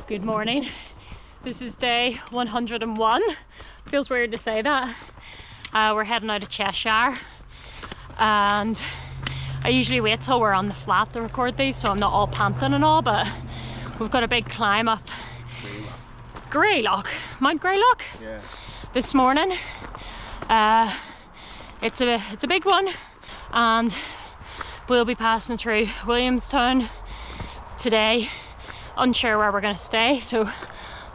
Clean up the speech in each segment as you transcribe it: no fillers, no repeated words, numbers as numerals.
Good morning. This is day 101. Feels weird to say that. We're heading out of Cheshire, and I usually wait till we're on the flat to record these so I'm not all panting and all, but we've got a big climb up Mount Greylock this morning. It's a big one, and we'll be passing through Williamstown today. Unsure where we're going to stay, so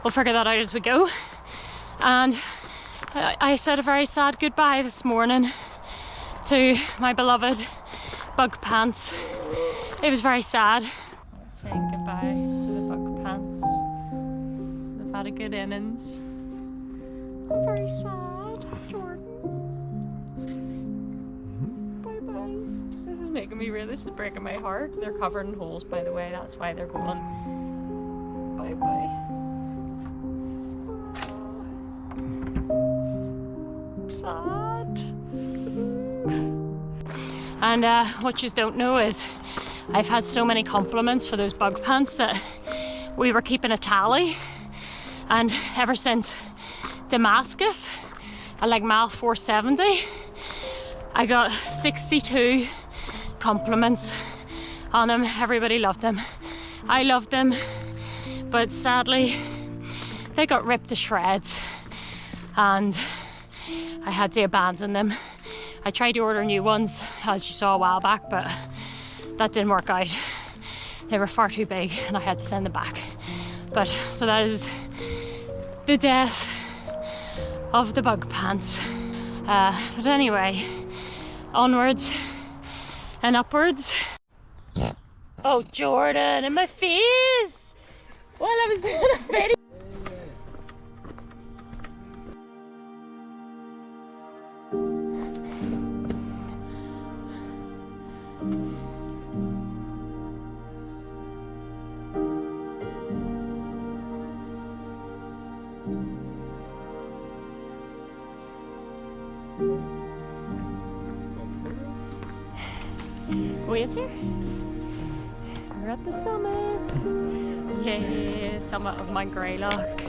we'll figure that out as we go. And I said a very sad goodbye this morning to my beloved bug pants. It was very sad. Saying goodbye to the bug pants. They've had a good innings. I'm very sad, Jordan. Bye bye. This is making me real. This is breaking my heart. They're covered in holes, by the way. That's why they're going. Bye bye. Sad. And what you don't know is I've had so many compliments for those bug pants that we were keeping a tally, and ever since Damascus at like mile 470 I got 62 compliments on them. Everybody loved them. I loved them, but sadly they got ripped to shreds and I had to abandon them. I tried to order new ones, as you saw a while back, but that didn't work out. They were far too big and I had to send them back. But so that is the death of the bug pants. But anyway, onwards and upwards. Oh, Jordan, in my face! While I was doing a video. Wait here. We're at the summit. Yay, summit of Mount Greylock.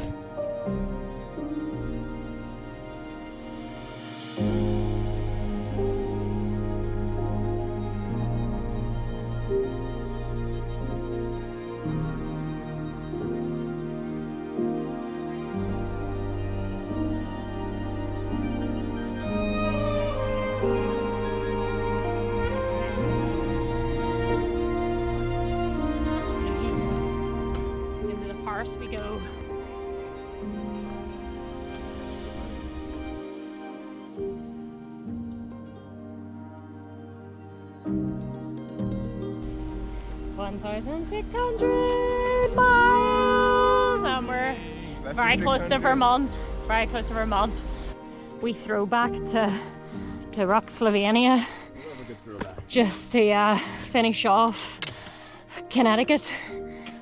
We go. $1,600 miles, and we're very close to Vermont. Very close to Vermont. We throw back to Rock, Slovenia, just to finish off Connecticut.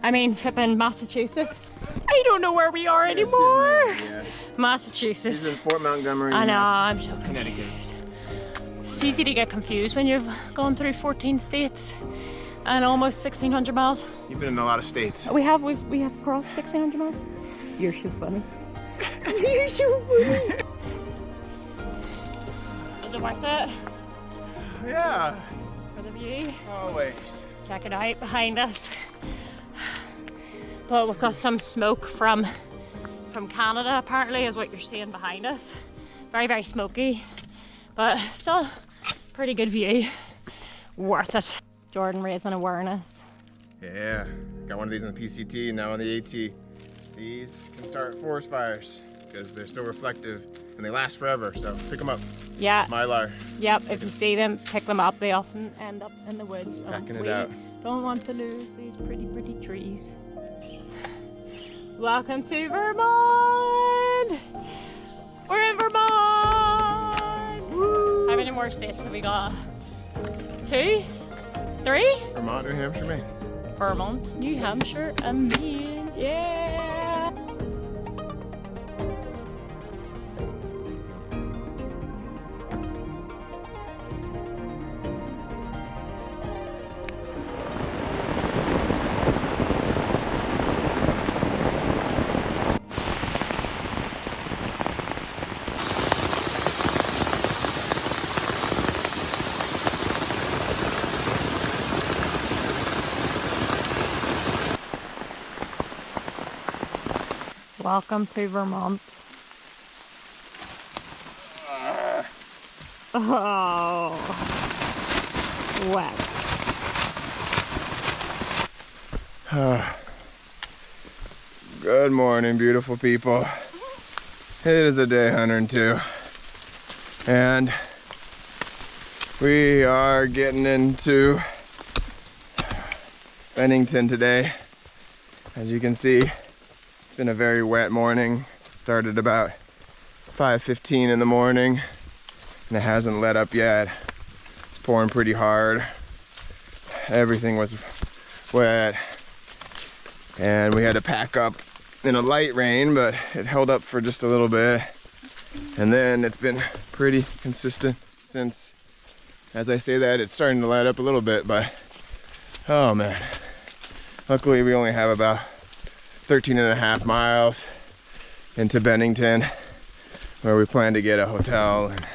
I mean, flipping Massachusetts. I don't know where we are anymore. Yeah. Massachusetts. This is Fort Montgomery. I know, I'm so confused. It's easy to get confused when you've gone through 14 states and almost 1,600 miles. You've been in a lot of states. We have crossed 1,600 miles. You're so funny. You're so funny. Was it worth it? Yeah. For the view? Always. Check it out behind us. Well, we've got some smoke from Canada, apparently, is what you're seeing behind us. Very, very smoky, but still pretty good view. Worth it. Jordan raising awareness. Yeah, got one of these on the PCT, now on the AT. These can start forest fires because they're so reflective and they last forever, so pick them up. Yeah. Mylar. Yep, if you see them, pick them up. They often end up in the woods. Packing it out. Don't want to lose these pretty, pretty trees. Welcome to Vermont! We're in Vermont! Woo. How many more states have we got? 2? 3? Vermont, New Hampshire, Maine. Vermont, New Hampshire, and Maine. Yeah! Welcome to Vermont. Oh, wet. Good morning, beautiful people. It is a day 102, and we are getting into Bennington today. As you can see, it's been a very wet morning. Started about 5:15 in the morning, and it hasn't let up yet. It's pouring pretty hard. Everything was wet, and we had to pack up in a light rain, but it held up for just a little bit. And then it's been pretty consistent since. As I say that, it's starting to light up a little bit, but oh man. Luckily we only have about 13.5 miles into Bennington, where we plan to get a hotel and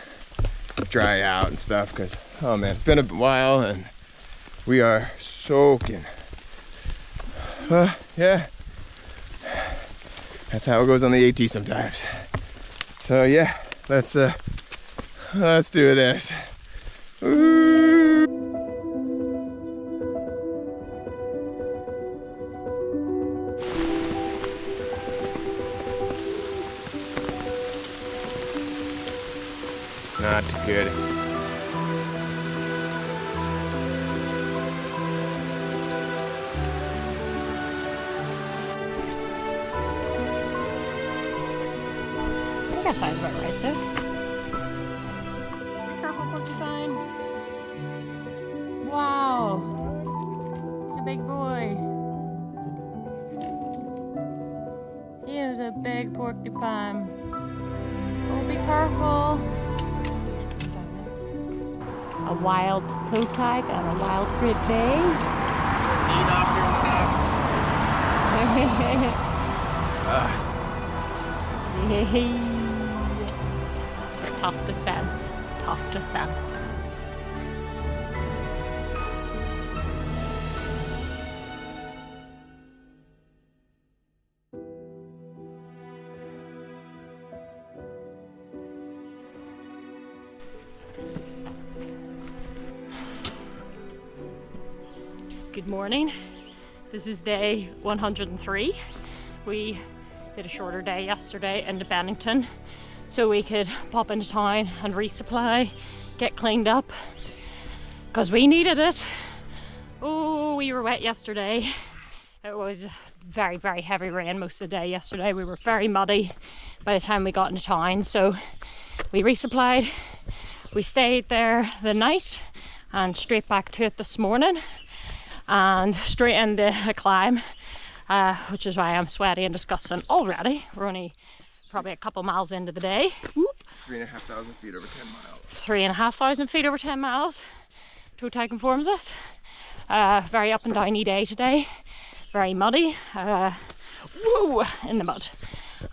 dry out and stuff, because oh man, it's been a while and we are soaking. Yeah. That's how it goes on the AT sometimes. So yeah, let's do this. Woo! Not good. That sounds about right though. Be careful, porcupine. Wow. He's a big boy. He is a big porcupine. Oh, be careful. A wild toe tag and a wild great bay. Need off here in the house. Tough descent. Tough descent. Good morning. This is day 103. We did a shorter day yesterday into Bennington so we could pop into town and resupply, get cleaned up, because we needed it. Oh, we were wet yesterday. It was very, very heavy rain most of the day yesterday. We were very muddy by the time we got into town, so we resupplied. We stayed there the night and straight back to it this morning and straight into a climb, which is why I'm sweaty and disgusting already. We're only probably a couple miles into the day. Whoop. 3,500 feet over 10 miles. 3,500 feet over 10 miles. Toe tag informs us. Very up and downy day today. Very muddy. Woo! In the mud.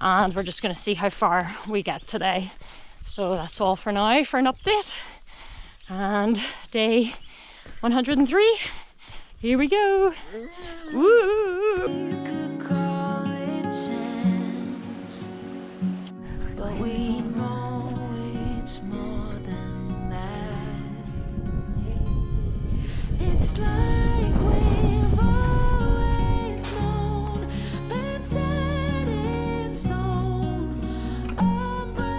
And we're just going to see how far we get today. So that's all for now for an update. And day 103. Here we go. Woo! You could call it chance, but we know it's more than that. It's like we've always known, been set in stone, unbreakable.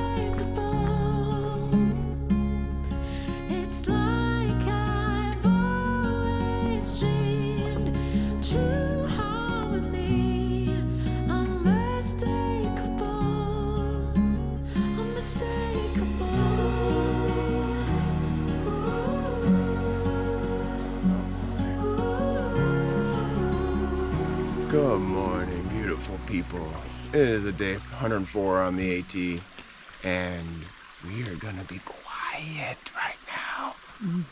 It's like I've always dreamed, true harmony, unmistakable, unmistakable. Good morning, beautiful people. It is a day 104 on the AT, and we are gonna be quiet right now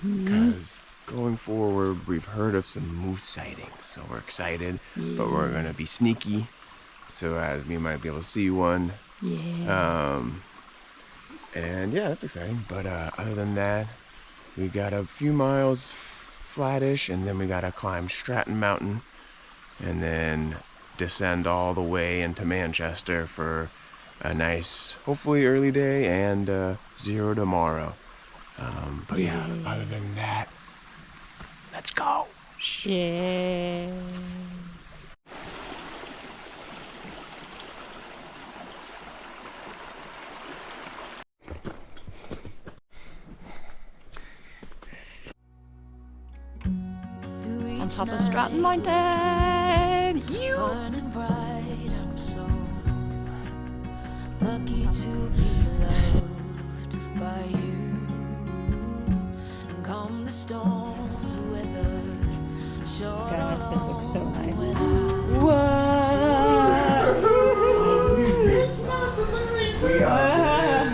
because going forward we've heard of some moose sightings, so we're excited, but we're gonna be sneaky so as we might be able to see one. And yeah, that's exciting. But other than that, we got a few miles flattish, and then we gotta climb Stratton Mountain, and then descend all the way into Manchester for a nice, hopefully early day and zero tomorrow. But yeah, other than that, let's go. Yeah. On top of Stratton Mountain. You. Burning bright, I'm so lucky to be loved by you. And come the storms, weather, short Guys, this looks so nice.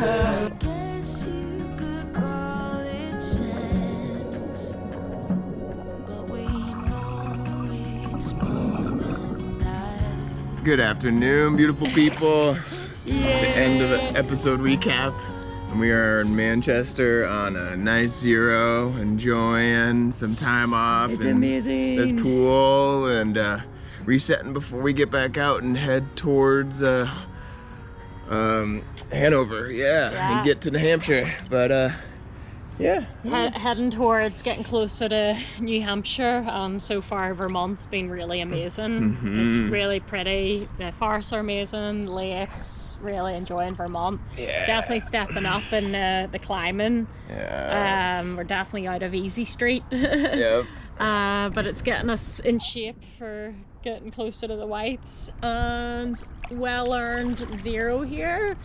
I guess you could call it chance, but we know it's more than that. Good afternoon, beautiful people. The end of the episode recap. And we are in Manchester on a nice zero, enjoying some time off. It's and amazing. this pool and resetting before we get back out and head towards Hanover, Yeah. and get to New Hampshire. But yeah. Heading towards getting closer to New Hampshire. So far, Vermont's been really amazing. It's really pretty. The forests are amazing. Lakes. Really enjoying Vermont. Yeah. Definitely stepping up in the climbing. Yeah. We're definitely out of Easy Street. Yep. But it's getting us in shape for getting closer to the whites, and well-earned zero here.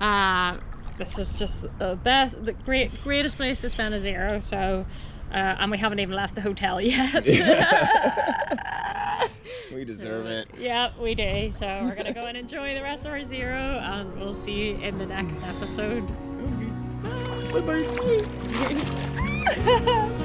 This is just the greatest place to spend a zero. So, and we haven't even left the hotel yet. We deserve it. Yeah, we do. So we're gonna go and enjoy the rest of our zero, and we'll see you in the next episode. Bye bye.